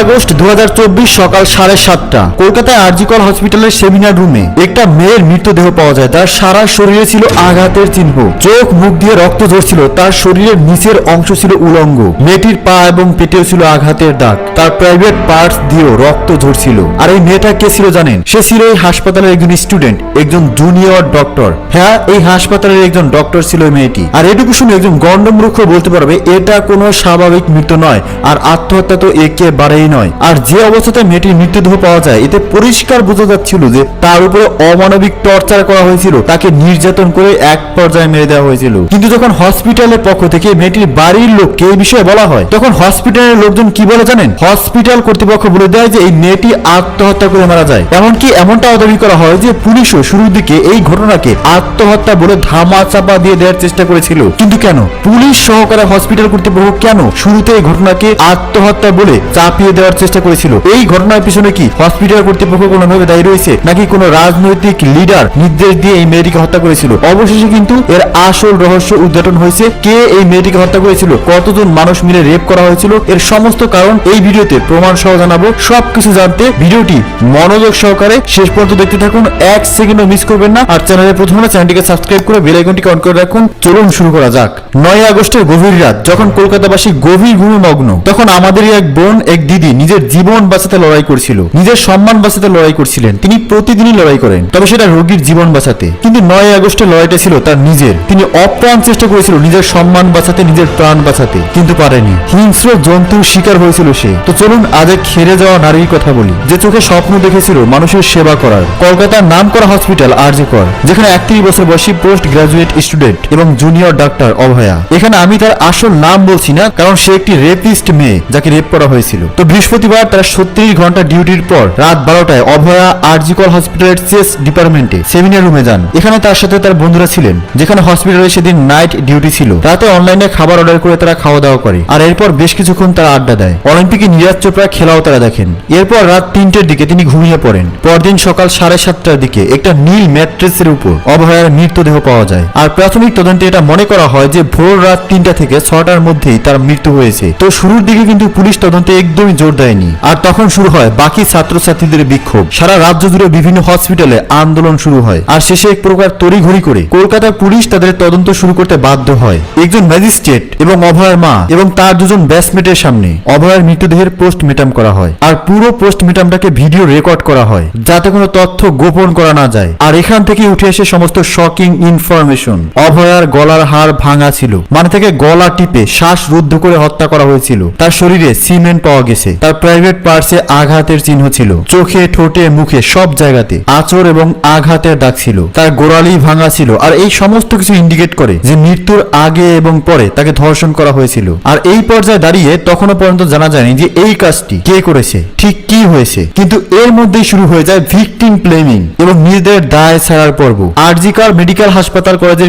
August 2024 সকাল 7:30টা কলকাতায় আরজিকর হসপিটালের সেমিনার রুমে একটা মেয়ের মৃতদেহ পাওয়া যায়। তার সারা শরীরে ছিল আঘাতের চিহ্ন, চোখ মুখ দিয়ে রক্ত ঝরছিল, তার শরীরের নিচের অংশ ছিল উলঙ্গ, মেয়েটির পা এবং পেটেও ছিল আঘাতের দাগ, তার প্রাইভেট পার্টস দিয়েও রক্ত ঝরছিল। আর এই মেয়েটা কে ছিল জানেন? সে ছিল এই হাসপাতালের একজন স্টুডেন্ট, একজন জুনিয়র ডক্টর। হ্যাঁ, এই হাসপাতালের একজন ডক্টর ছিল এই মেয়েটি। আর এটুকু শুনে একজন গণ্ডমূর্খ বলতে পারবে এটা কোনো স্বাভাবিক মৃত্যু নয়, আর আত্মহত্যা তো একেবারেই নয়। আর যে অবস্থাতে মেয়েটির মৃতদেহ পাওয়া যায়, এতে পরিষ্কার বোঝা যাচ্ছিল যে তার উপরে অমানবিক টর্চার করা হয়েছিল, তাকে নির্যাতন করে এক পর্যায়ে মেরে দেওয়া হয়েছিল। কিন্তু যখন হসপিটালের পক্ষ থেকে মেয়েটির বাড়ির লোককে এই বিষয়ে বলা হয়, তখন হসপিটালের লোকজন কি বলে জানেন? হসপিটাল কর্তৃপক্ষ বলে দেয় যে এই মেয়েটি আত্মহত্যা করে মারা যায়। এমনকি এমনটাও দাবি করা হয় যে পুলিশও শুরুর দিকে এই ঘটনাকে আত্মহত্যা বলে ধামা চাপা দিয়ে দেওয়ার চেষ্টা করেছিল। কিন্তু কেন পুলিশ সহকারে হসপিটাল কর্তৃপক্ষ কেন শুরুতে এই ঘটনাকে আত্মহত্যা বলে চাপিয়ে দেওয়ার চেষ্টা করেছিল? এই ঘটনার পিছনে কি হসপিটাল কর্তৃপক্ষ কোনোভাবে দায়ী রয়েছে, নাকি কোনো রাজনৈতিক লিডার নির্দেশ দিয়ে এই মেয়েটিকে হত্যা করেছিল? অবশেষে কিন্তু এর আসল রহস্য উদ্ঘাটন হয়েছে। কে এই মেয়েটিকে হত্যা করেছিল, কতজন মানুষ মিলে রেপ করা হয়েছিল, এর সমস্ত কারণ এই ভিডিওতে প্রমাণ সহ জানাবো। সবকিছু জানতে ভিডিওটি মনোযোগ সহকারে শেষ পর্যন্ত দেখতে থাকুন, এক সেকেন্ডও মিস করবেন না। আর চ্যানেলে প্রথমে চ্যানেলটিকে সাবস্ক্রাইব করে বেল আইকনটিকে অন করে রাখুন। চলুন শুরু করা যাক। 9 আগস্টের গভীর রাত, যখন কলকাতাবাসী গভীর ঘুমে মগ্ন, তখন আমাদেরই এক বোন, এক দিদি নিজের জীবন বাঁচাতে লড়াই করছিল, নিজের সম্মান বাঁচাতে লড়াই করছিলেন। তিনি প্রতিদিনই লড়াই করেন, তবে সেটা রোগীর জীবন বাঁচাতে। কিন্তু 9 আগস্টের লড়াইটা ছিল তার নিজের। তিনি অপ্রাণ চেষ্টা করেছিল নিজের সম্মান বাঁচাতে, নিজের প্রাণ বাঁচাতে, কিন্তু পারেনি। হিংস্র জন্তুর শিকার হয়েছিল সে। তো চলুন আজ এক হেরে যাওয়া নারীর কথা বলি, যে চোখে স্বপ্ন দেখেছিল মানুষের সেবা করার। কলকাতার নামকরা হসপিটাল আরজিকর, যেখানে 31 বছর বয়সী পোস্ট গ্রাজুয়েট স্টুডেন্ট এবং জুনিয়র ডাক্তার অভয়া। এখানে আমি তার আসল নাম বলছি না, কারণ সে একটি রেপিস্ট মেয়ে যাকে রেপ করা হয়েছিল। তো বৃহস্পতিবার তার 36 ঘন্টা ডিউটির পর রাত 12টায় অভয়া আরজিকর হসপিটালের চেস ডিপার্টমেন্টে সেমিনার রুমে যান। এখানে তার সাথে তার বন্ধুরা ছিলেন, যেখানে হসপিটালে সেদিন নাইট ডিউটি ছিল। রাতে অনলাইনে খাবার অর্ডার করে তারা খাওয়া দাওয়া করে, আর এরপর বেশ কিছুক্ষণ তারা আড্ডা দেয়। অলিম্পিকে নীরজ চোপড়া খেলাও তারা দেখেন। এরপর রাত 3টের দিকে তিনি ঘুমিয়ে পড়েন। পরদিন সকাল 7:30টার দিকে একটা নীল ম্যাট্রেসের উপর অভয়ার মৃতদেহ পাওয়া যায়। আর প্রাথমিক তদন্তে এটা মনে করা হয় যে ভোর রাত 3টা থেকে 6টার মধ্যেই তার মৃত্যু হয়েছে। তো শুরুর দিকে কিন্তু পুলিশ তদন্তে একদমই জোর দেয়নি। আর তখন শুরু হয় বাকি ছাত্রছাত্রীদের বিক্ষোভ। সারা রাজ্য জুড়ে বিভিন্ন হসপিটালে আন্দোলন শুরু হয়। আর শেষে এক প্রকার তড়িঘড়ি করে কলকাতা পুলিশ তাদের তদন্ত শুরু করতে বাধ্য হয়। একজন ম্যাজিস্ট্রেট এবং অভয়ার মা এবং তার দুজন ব্যাচমেটের সামনে অভয়ার মৃতদেহের পোস্টমর্টম করা হয়। আর পুরো পোস্টমর্টমটাকে ভিডিও রেকর্ড করা হয়, যাতে কোনো তথ্য গোপন করা না যায়। আর এখান থেকে উঠে আসে সমস্ত শকিং ইনফরমেশন। অভয়ার গলার হাড় ভাঙা ছিল, মানে তাকে গলা টিপে শ্বাস রুদ্ধ করে হত্যা করা হয়েছিল। তার শরীরে সিমেন্ট পাওয়া গেছে। তার প্রাইভেট পার্টসে আঘাতের চিহ্ন ছিল, চোখে, ঠোঁটে, মুখে সব জায়গাতে আঁচড় এবং আঘাতের দাগ ছিল। তার গোড়ালি ভাঙা ছিল। আর এই সমস্ত কিছু ইন্ডিকেট করে যে মৃত্যুর আগে এবং পরে তাকে ধর্ষণ করা হয়েছিল। আর এই পর্যায়ে দাঁড়িয়ে তখনও পর্যন্ত জানা যায়নি যে এই কাজটি কে করেছে, ঠিক কি হয়েছে। কিন্তু এর মধ্যেই শুরু হয়ে যায় ভিকটিম ব্লেমিং এবং নিজেদের দায় ছাড়ার পর্ব। आरजीकर मेडिकल हासपाताल कॉलेज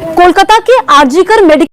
कोलकाता के आरजीकर मेडिकल